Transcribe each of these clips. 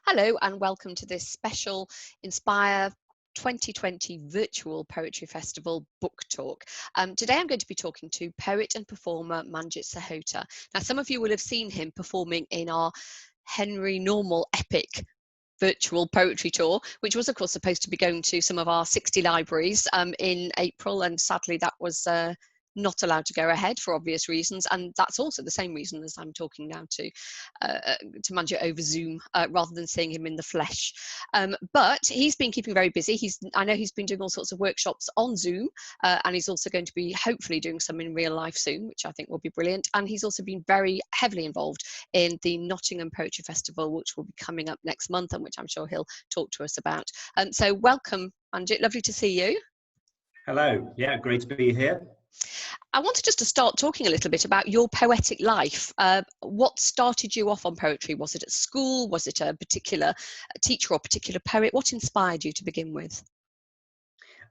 Hello and welcome to this special Inspire 2020 Virtual Poetry Festival book talk. Today I'm going to be talking to poet and performer Manjit Sahota. Now some of you will have seen him performing in our Henry Normal epic virtual poetry tour, which was of course supposed to be going to some of our 60 libraries in April, and sadly that was not allowed to go ahead for obvious reasons, and that's also the same reason as I'm talking now to Manjit over Zoom rather than seeing him in the flesh. But he's been keeping very busy. I know he's been doing all sorts of workshops on Zoom, and he's also going to be hopefully doing some in real life soon, which I think will be brilliant. And he's also been very heavily involved in the Nottingham Poetry Festival, which will be coming up next month, and which I'm sure he'll talk to us about. So welcome, Manjit. Lovely to see you. Hello. Yeah, great to be here. I wanted just to start talking a little bit about your poetic life. What started you off on poetry? Was it at school? Was it a particular teacher or a particular poet? What inspired you to begin with?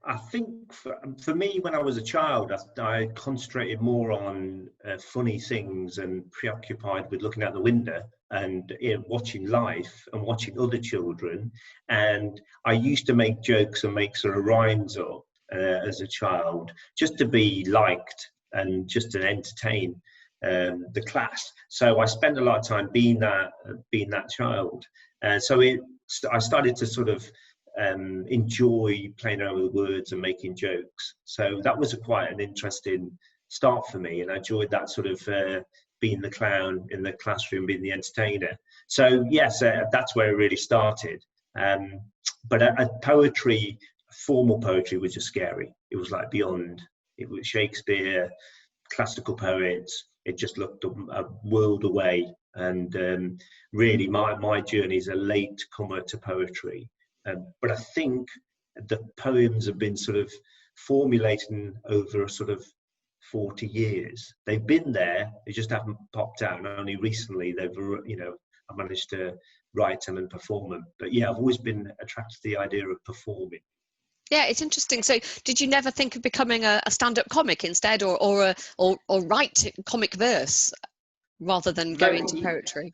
I think for me, when I was a child, I concentrated more on funny things and preoccupied with looking out the window and watching life and watching other children. And I used to make jokes and make sort of rhymes up as a child, just to be liked and just to entertain the class. So I spent a lot of time being that child. I started to sort of enjoy playing around with words and making jokes. So that was quite an interesting start for me, and I enjoyed that sort of being the clown in the classroom, being the entertainer. So yes, that's where it really started. But poetry, formal poetry, was just scary. It was like beyond. It was Shakespeare, classical poets. It just looked a world away. And really, my journey is a late comer to poetry. But I think the poems have been sort of formulating over a sort of 40 years. They've been there, they just haven't popped out. And only recently I managed to write them and perform them. But yeah, I've always been attracted to the idea of performing. Yeah, it's interesting. So did you never think of becoming a stand-up comic instead, or write comic verse rather than go into poetry?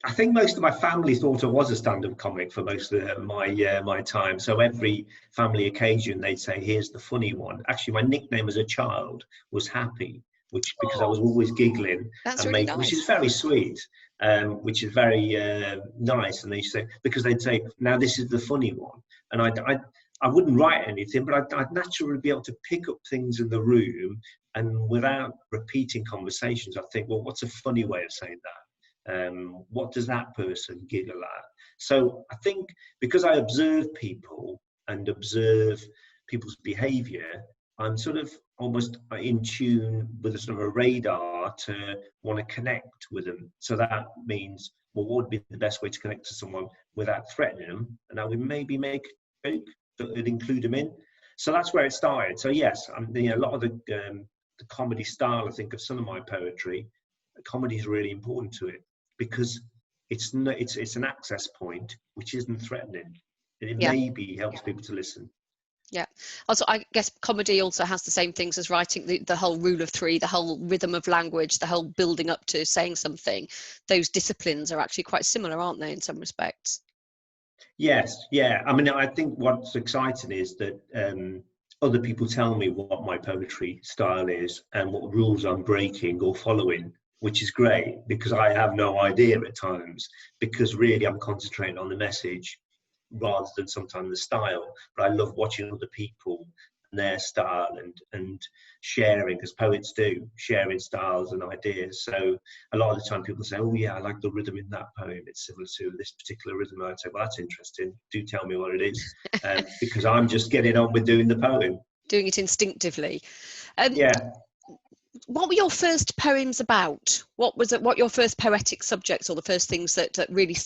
I think most of my family thought I was a stand-up comic for most of my time. So every family occasion, they'd say, "Here's the funny one." Actually, my nickname as a child was Happy, because I was always giggling. That's really nice. Which is very sweet, which is very nice. And they'd say, "Now this is the funny one," and I wouldn't write anything, but I'd naturally be able to pick up things in the room, and without repeating conversations, I'd think, well, what's a funny way of saying that? What does that person giggle at? So I think because I observe people and observe people's behavior, I'm sort of almost in tune with a sort of a radar to want to connect with them. So that means, well, what would be the best way to connect to someone without threatening them? And I would maybe make a joke that would include them in. So that's where it started. So yes, a lot of the comedy style, I think, of some of my poetry, comedy is really important to it, because it's an access point which isn't threatening. It maybe helps people to listen. Yeah. Also, I guess comedy also has the same things as writing, the whole rule of three, the whole rhythm of language, the whole building up to saying something. Those disciplines are actually quite similar, aren't they, in some respects? Yes. Yeah. I think what's exciting is that other people tell me what my poetry style is and what rules I'm breaking or following, which is great, because I have no idea at times, because really I'm concentrating on the message rather than sometimes the style. But I love watching other people and their style and sharing, as poets do, sharing styles and ideas. So a lot of the time people say, "Oh yeah, I like the rhythm in that poem, it's similar to this particular rhythm." I'd say, "Well, that's interesting, do tell me what it is," because I'm just getting on with doing the poem. Doing it instinctively. Yeah. What were your first poems about? What your first poetic subjects, or the first things that really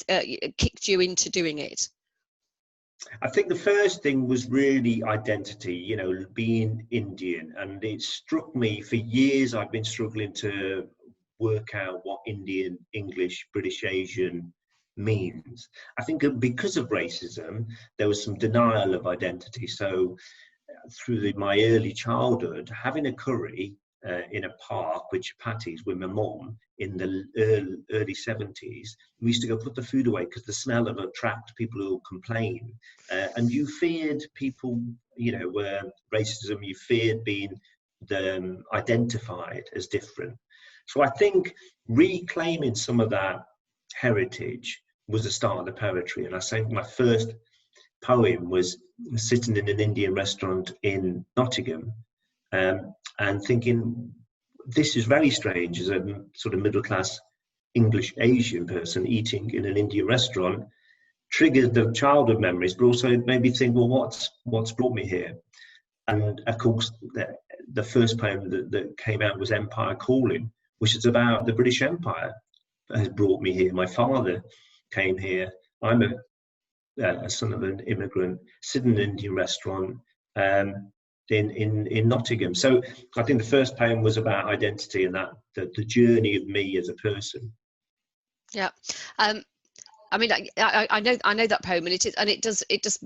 kicked you into doing it? I think the first thing was really identity, being Indian. And it struck me, for years I've been struggling to work out what Indian, English, British, Asian means. I think because of racism, there was some denial of identity. So through my early childhood, having a curry in a park with chapatis with my mum in the early 70s. We used to go put the food away because the smell would attract people who will complain. And you feared people, racism, you feared being identified as different. So I think reclaiming some of that heritage was the start of the poetry. And I think my first poem was sitting in an Indian restaurant in Nottingham, and thinking, this is very strange as a sort of middle class English Asian person eating in an Indian restaurant. Triggered the childhood memories, but also made me think, well, what's brought me here? And of course, the first poem that came out was Empire Calling, which is about the British Empire has brought me here. My father came here. I'm a son of an immigrant, sitting in an Indian restaurant in Nottingham. So I think the first poem was about identity and that the journey of me as a person. Yeah, I mean, I know that poem, and it does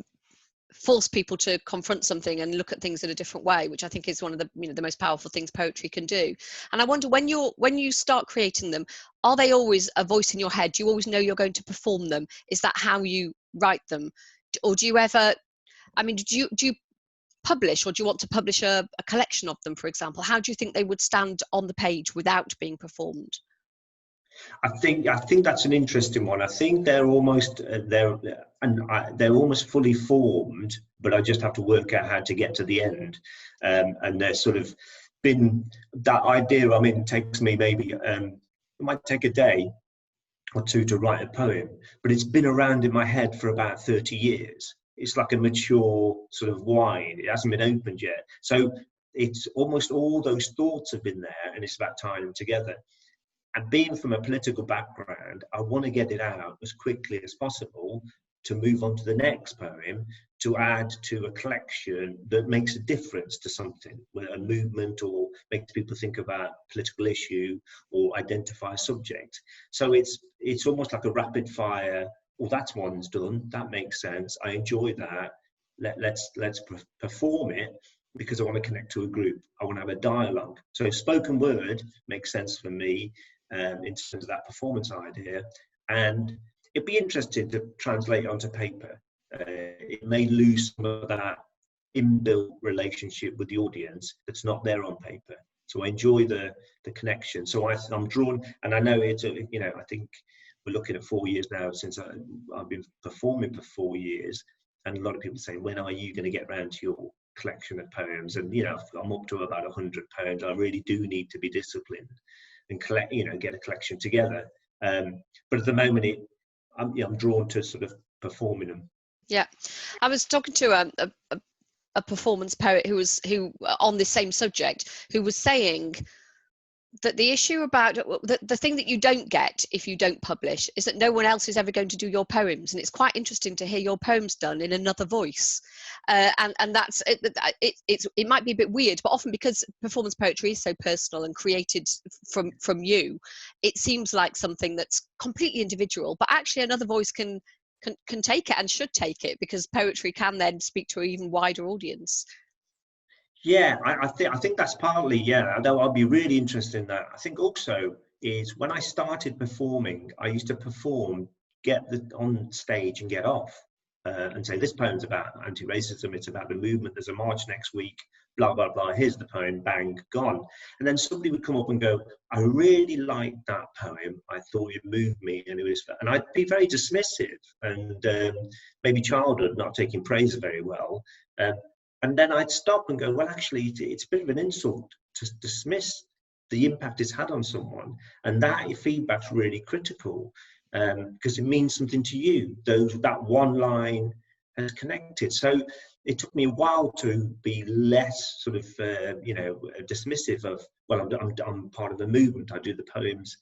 force people to confront something and look at things in a different way, which I think is one of the the most powerful things poetry can do. And I wonder, when you start creating them, are they always a voice in your head? Do you always know you're going to perform them? Is that how you write them, or do you ever? I mean, do you publish, or do you want to publish a collection of them, for example? How do you think they would stand on the page without being performed? I think that's an interesting one. I think they're almost they're almost fully formed, but I just have to work out how to get to the end. And they're sort of been that idea. I mean, it takes me maybe it might take a day or two to write a poem, but it's been around in my head for about 30 years. It's like a mature sort of wine. It hasn't been opened yet. So it's almost all those thoughts have been there, and it's about tying them together. And being from a political background, I want to get it out as quickly as possible to move on to the next poem, to add to a collection that makes a difference to something, a movement, or makes people think about a political issue or identify a subject. So it's almost like a rapid fire. Well, that's one's done. That makes sense. I enjoy that. Let's perform it, because I want to connect to a group. I want to have a dialogue. So spoken word makes sense for me in terms of that performance idea. And it'd be interesting to translate onto paper. It may lose some of that inbuilt relationship with the audience that's not there on paper. So I enjoy the connection. So I'm drawn, and I know it's I think we're looking at 4 years now since I've been performing for 4 years, and a lot of people say, when are you going to get around to your collection of poems? And I'm up to about 100 poems. I really do need to be disciplined and get a collection together. But at the moment, I'm drawn to sort of performing them. Yeah, I was talking to a performance poet who on this same subject, who was saying that the issue about the thing that you don't get if you don't publish is that no one else is ever going to do your poems, and it's quite interesting to hear your poems done in another voice, and that's it might be a bit weird, but often because performance poetry is so personal and created from you, it seems like something that's completely individual, but actually another voice can take it and should take it, because poetry can then speak to an even wider audience. Yeah, I think that's partly, yeah, although I'll be really interested in that. I think also is when I started performing, I used to perform, get on stage and get off and say, this poem's about anti-racism, it's about the movement, there's a march next week, blah, blah, blah, here's the poem, bang, gone. And then somebody would come up and go, I really liked that poem, I thought it moved me, and I'd be very dismissive and maybe childhood, not taking praise very well. And then I'd stop and go, well, actually, it's a bit of an insult to dismiss the impact it's had on someone. And that feedback's really critical, because it means something to you. That one line has connected. So it took me a while to be less sort of, dismissive of, well, I'm part of a movement. I do the poems.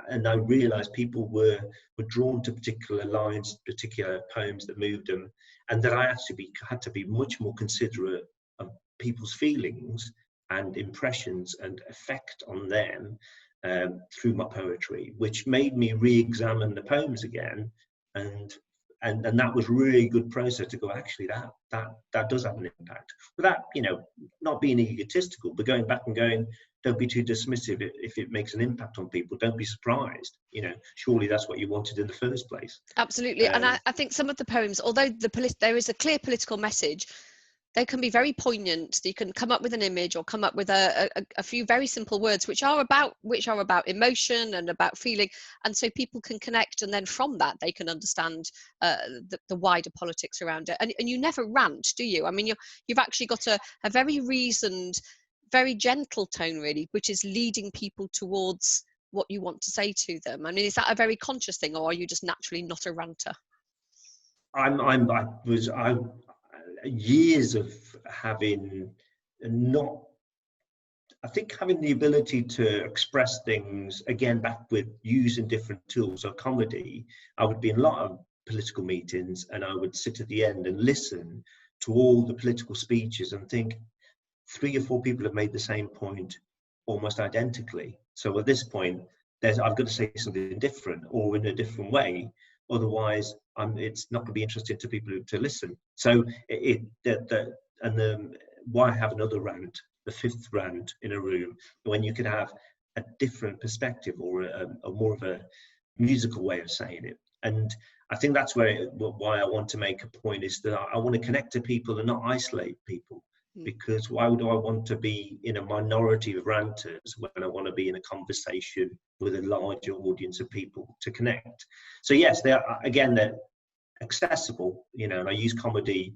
And I realised people were drawn to particular lines, particular poems that moved them, and that I actually had to be much more considerate of people's feelings and impressions and effect on them through my poetry, which made me re-examine the poems again, and that was really good process to go, actually that does have an impact, without not being egotistical, but going back and going, don't be too dismissive if it makes an impact on people. Don't be surprised. Surely that's what you wanted in the first place. Absolutely. And I think some of the poems, although there is a clear political message, they can be very poignant. You can come up with an image or come up with a few very simple words which are about emotion and about feeling, and so people can connect, and then from that they can understand the wider politics around it. And you never rant, do you? I mean, you've actually got a very reasoned, very gentle tone, really, which is leading people towards what you want to say to them. I mean, is that a very conscious thing, or are you just naturally not a ranter? Years of having having the ability to express things, again, back with using different tools. So comedy, I would be in a lot of political meetings and I would sit at the end and listen to all the political speeches and think 3 or 4 people have made the same point almost identically. So at this point, I've got to say something different or in a different way. Otherwise, it's not going to be interesting to people to listen. So why have another rant, the 5th rant in a room, when you could have a different perspective or a more of a musical way of saying it? And I think that's why I want to make a point, is that I want to connect to people and not isolate people. Because why would I want to be in a minority of ranters when I want to be in a conversation with a larger audience of people to connect? So yes, they're accessible, and I use comedy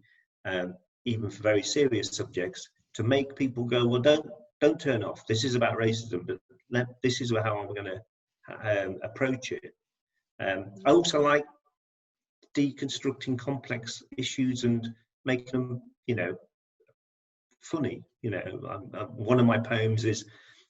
even for very serious subjects to make people go, well, don't turn off. This is about racism, but this is how I'm going to approach it. I also like deconstructing complex issues and making them, funny. One of my poems is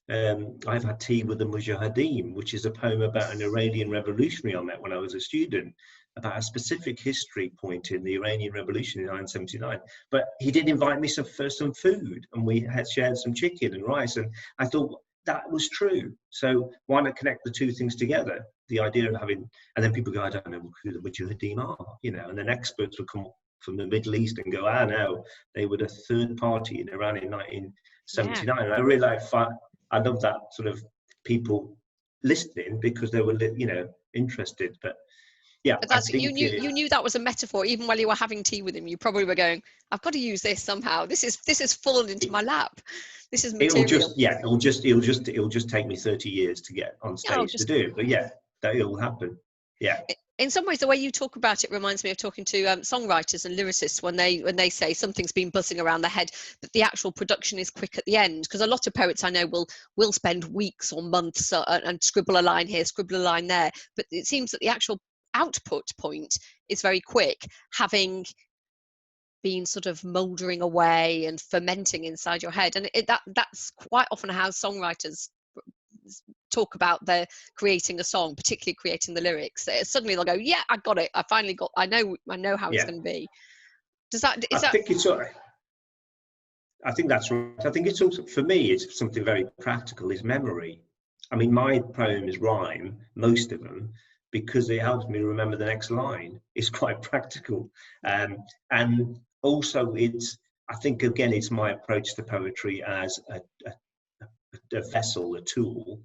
I've had tea with the Mujahideen, which is a poem about an Iranian revolutionary I met when I was a student, about a specific history point in the Iranian Revolution in 1979. But he did invite me for some food, and we had shared some chicken and rice, and I thought that was true. So why not connect the two things together? The idea of having, and then people go, I don't know who the Mujahideen are, and then experts would come from the Middle East and go, no, they were the third party in Iran in 1979. And I realized I love that sort of people listening because they were, interested. But yeah, but that's, you knew that was a metaphor even while you were having tea with him. You probably were going, I've got to use this somehow. This is fallen into my lap. This is material. It'll just take me 30 years to get on stage to do it. But yeah, that will happen. Yeah. In some ways, the way you talk about it reminds me of talking to songwriters and lyricists when they say something's been buzzing around their head, but the actual production is quick at the end. Because a lot of poets I know will spend weeks or months and scribble a line here, scribble a line there. But it seems that the actual output point is very quick, having been sort of mouldering away and fermenting inside your head. And that's quite often how songwriters talk about their creating a song, particularly creating the lyrics. Suddenly they'll go, yeah, I got it. I know how it's going to be. I think that's right. I think it's also, for me, it's something very practical, is memory. I mean, my poems rhyme, most of them, because it helps me remember the next line. It's quite practical. And also I think, again, it's my approach to poetry as a vessel, a tool.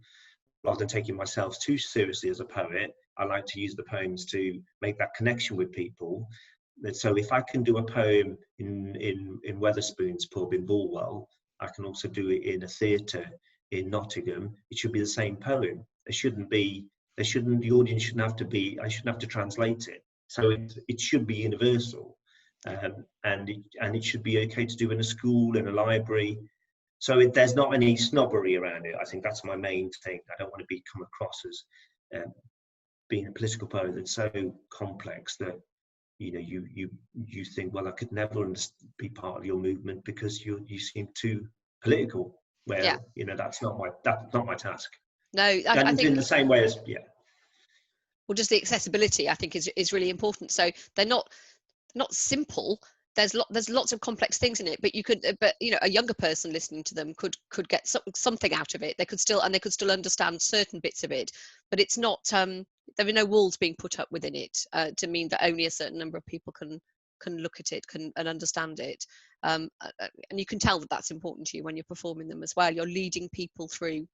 Rather than taking myself too seriously as a poet, I like to use the poems to make that connection with people. And so if I can do a poem in Wetherspoon's pub in Bulwell, I can also do it in a theatre in Nottingham. It should be the same poem. The audience shouldn't have to I shouldn't have to translate it. So it should be universal. And it should be okay to do in a school, in a library. So there's not any snobbery around it. I think that's my main thing. I don't want to come across as being a political poet that's so complex that you think, well, I could never be part of your movement because you seem too political. Well, yeah. That's not my task. No, I think in the same way as well, just the accessibility I think is really important. So they're not simple. There's lots of complex things in it, but a younger person listening to them could get something out of it. They could still understand certain bits of it, but it's not there are no walls being put up within it to mean that only a certain number of people can can look at it, and understand it. And you can tell that that's important to you when you're performing them as well. You're leading people through,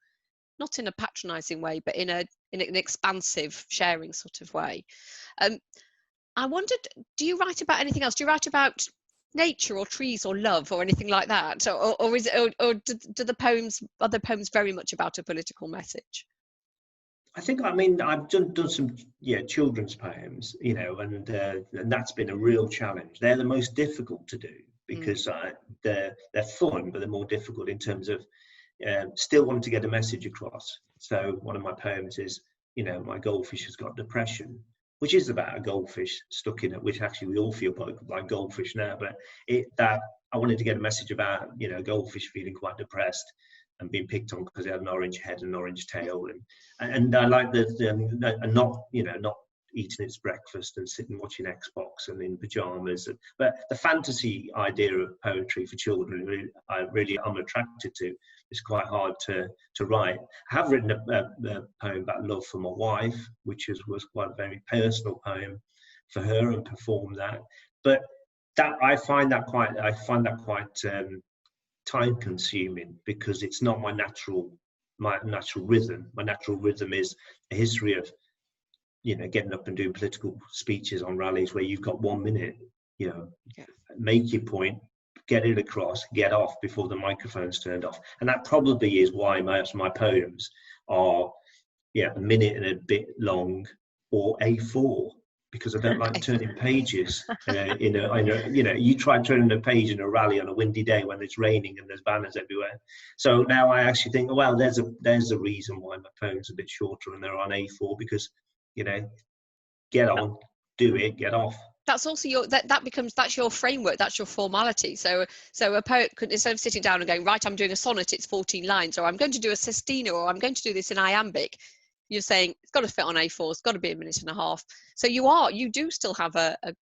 not in a patronizing way, but in an expansive, sharing sort of way. I wondered, do you write about anything else? Do you write about nature or trees or love or anything like that? Or is it, or do the poems, other poems, very much about a political message? I think, I mean, I've done some children's poems, and that's been a real challenge. They're the most difficult to do because they're fun, but they're more difficult in terms of still wanting to get a message across. So one of my poems is, my goldfish has got depression, which is about a goldfish stuck in it, which actually we all feel like goldfish now, but that I wanted to get a message about, goldfish feeling quite depressed and being picked on because they had an orange head and an orange tail, and I like and not eating its breakfast and sitting watching Xbox and in pajamas. But the fantasy idea of poetry for children, I'm attracted to. It's quite hard to write. I have written a poem about love for my wife, which was quite a very personal poem for her, and performed that. But that I find that quite time consuming, because it's not my natural rhythm. My natural rhythm is a history of getting up and doing political speeches on rallies where you've got 1 minute, make your point, get it across, get off before the microphone's turned off. And that probably is why most of my poems are a minute and a bit long, or A4, because I don't like turning pages. You try turning a page in a rally on a windy day when it's raining and there's banners everywhere. So now I actually think, well, there's a reason why my poems are a bit shorter and they're on A4, because get on, do it, get off. That's also that's your framework, that's your formality. So a poet could, instead of sitting down and going, right, I'm doing a sonnet, it's 14 lines, or I'm going to do a sestina, or I'm going to do this in iambic, you're saying it's got to fit on A4, it's got to be a minute and a half. So you do still have a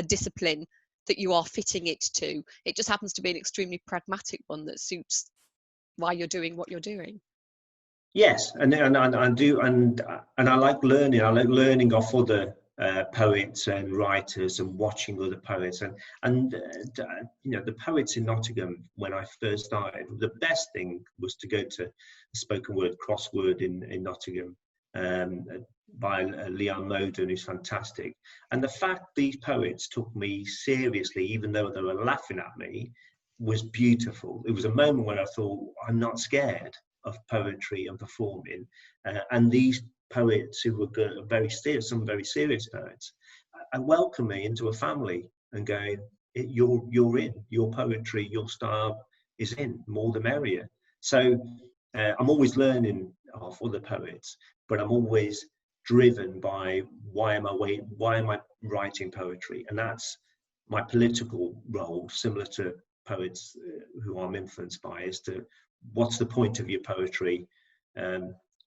discipline that you are fitting it to. It just happens to be an extremely pragmatic one that suits why you're doing what you're doing. Yes, and I do, and I like learning. I like learning off other poets and writers, and watching other poets, and the poets in Nottingham, when I first started, the best thing was to go to a spoken word crossword in Nottingham by Leon Moden, who's fantastic. And the fact these poets took me seriously, even though they were laughing at me, was beautiful. It was a moment when I thought, I'm not scared of poetry and performing, and these poets who were very serious, some very serious poets, and welcome me into a family and going, you're in, your poetry, your style is in, more the merrier. So I'm always learning off other poets, but I'm always driven by why am I writing poetry, and that's my political role, similar to poets who I'm influenced by, is to what's the point of your poetry,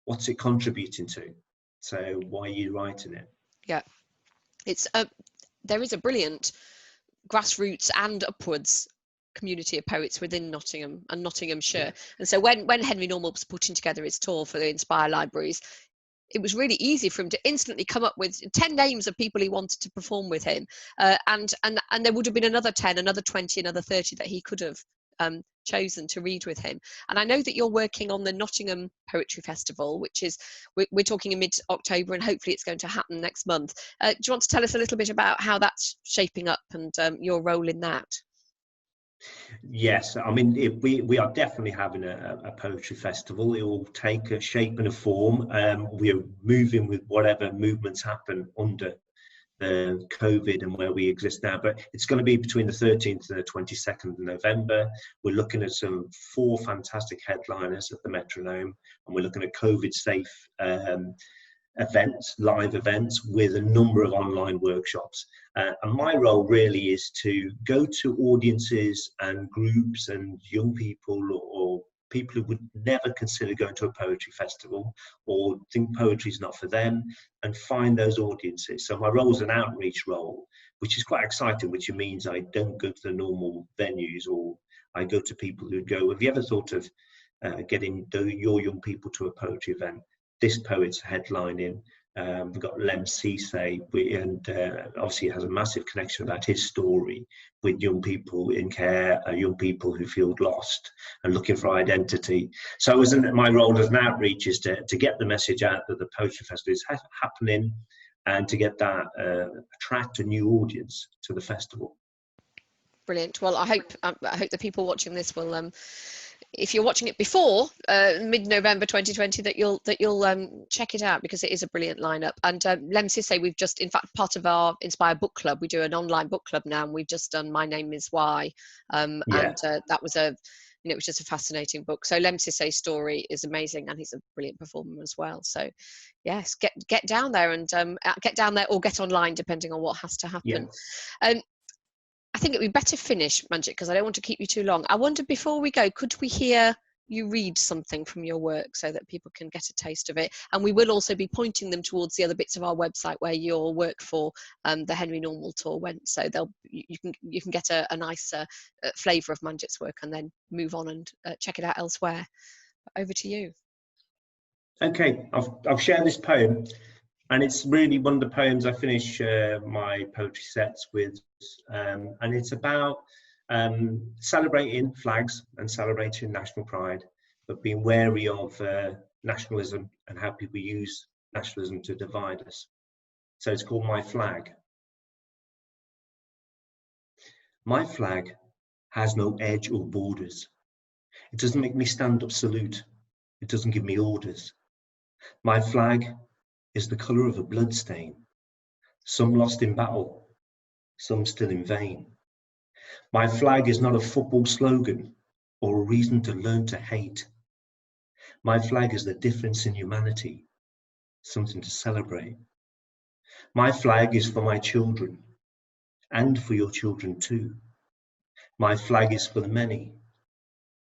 what's it contributing to, so why are you writing it? Yeah, it's there is a brilliant grassroots and upwards community of poets within Nottingham and Nottinghamshire. And so when Henry Normal was putting together his tour for the Inspire Libraries, it was really easy for him to instantly come up with 10 names of people he wanted to perform with him, and there would have been another 10, another 20, another 30 that he could have chosen to read with him. And I know that you're working on the Nottingham Poetry Festival, which is, we're talking in mid-October, and hopefully it's going to happen next month. Do you want to tell us a little bit about how that's shaping up and your role in that? Yes, I mean, we are definitely having a poetry festival. It will take a shape and a form. We're moving with whatever movements happen under the COVID and where we exist now, but it's going to be between the 13th and the 22nd of November. We're looking at 4 fantastic headliners at the Metronome, and we're looking at COVID safe events, live events, with a number of online workshops. And my role really is to go to audiences and groups and young people, or people who would never consider going to a poetry festival or think poetry is not for them, and find those audiences. So my role is an outreach role, which is quite exciting, which means I don't go to the normal venues, or I go to people who go, have you ever thought of getting your young people to a poetry event? This poet's headlining, We've got Lem Cisse, and obviously has a massive connection about his story with young people in care, young people who feel lost and looking for identity. So my role as an outreach is to get the message out that the Poetry Festival is happening, and to get that attract a new audience to the festival. Brilliant. Well, I hope the people watching this will, if you're watching it before mid-November 2020, that you'll check it out, because it is a brilliant lineup. And Lem Cisse, we've just, in fact, part of our Inspire Book Club, we do an online book club now, and we've just done My Name Is Why, and that was it was just a fascinating book. So Lem Cisse's story is amazing, and he's a brilliant performer as well. So yes, get down there, and get down there or get online, depending on what has to happen. I think it would be better finish, Manjit, because I don't want to keep you too long. I wonder, before we go, could we hear you read something from your work so that people can get a taste of it? And we will also be pointing them towards the other bits of our website where your work for the Henry Normal tour went. So you can get a nice flavour of Manjit's work, and then move on and check it out elsewhere. Over to you. Okay, I'll share this poem. And it's really one of the poems I finish my poetry sets with, and it's about celebrating flags and celebrating national pride, but being wary of nationalism and how people use nationalism to divide us. So it's called My Flag. My flag has no edge or borders. It doesn't make me stand up salute. It doesn't give me orders. My flag is the colour of a bloodstain, some lost in battle, some still in vain. My flag is not a football slogan or a reason to learn to hate. My flag is the difference in humanity, something to celebrate. My flag is for my children, and for your children too. My flag is for the many,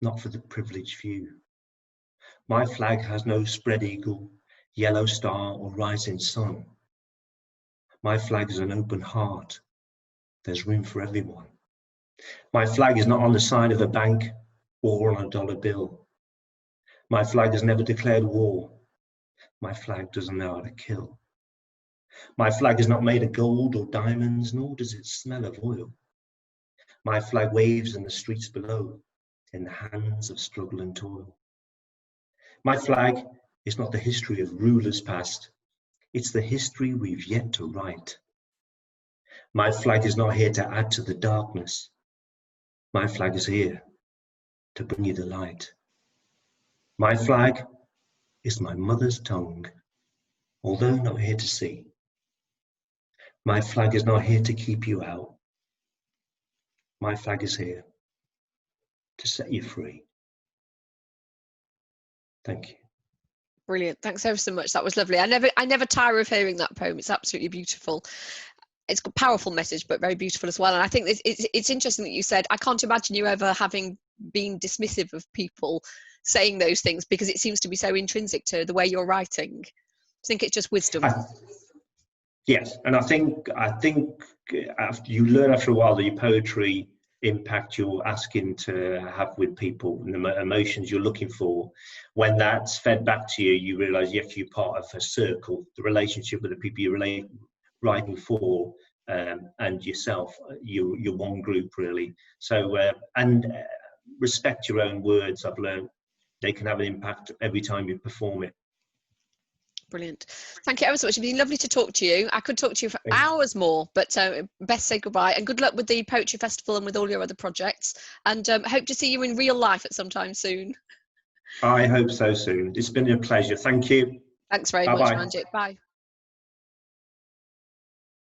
not for the privileged few. My flag has no spread eagle, yellow star or rising sun. My flag is an open heart. There's room for everyone. My flag is not on the side of a bank or on a dollar bill. My flag has never declared war. My flag doesn't know how to kill. My flag is not made of gold or diamonds, nor does it smell of oil. My flag waves in the streets below, in the hands of struggle and toil. My flag is not the history of rulers past, it's the history we've yet to write. My flag is not here to add to the darkness. My flag is here to bring you the light. My flag is my mother's tongue, although not here to see. My flag is not here to keep you out. My flag is here to set you free. Thank you. Brilliant. Thanks ever so much. That was lovely. I never tire of hearing that poem. It's absolutely beautiful. It's got a powerful message, but very beautiful as well. And I think it's interesting that you said, I can't imagine you ever having been dismissive of people saying those things, because it seems to be so intrinsic to the way you're writing. I think it's just wisdom. Yes, and I think after you learn after a while that your poetry impact you're asking to have with people and the emotions you're looking for, when that's fed back to you, you realise you're part of a circle, the relationship with the people you're writing for, and yourself, you're one group really. So respect your own words. I've learned they can have an impact every time you perform it. Brilliant. Thank you ever so much. It's been lovely to talk to you. I could talk to you for hours more, but best say goodbye, and good luck with the Poetry Festival and with all your other projects, and hope to see you in real life at some time soon. I hope so soon. It's been a pleasure. Thank you. Thanks very much, Manjit. Bye.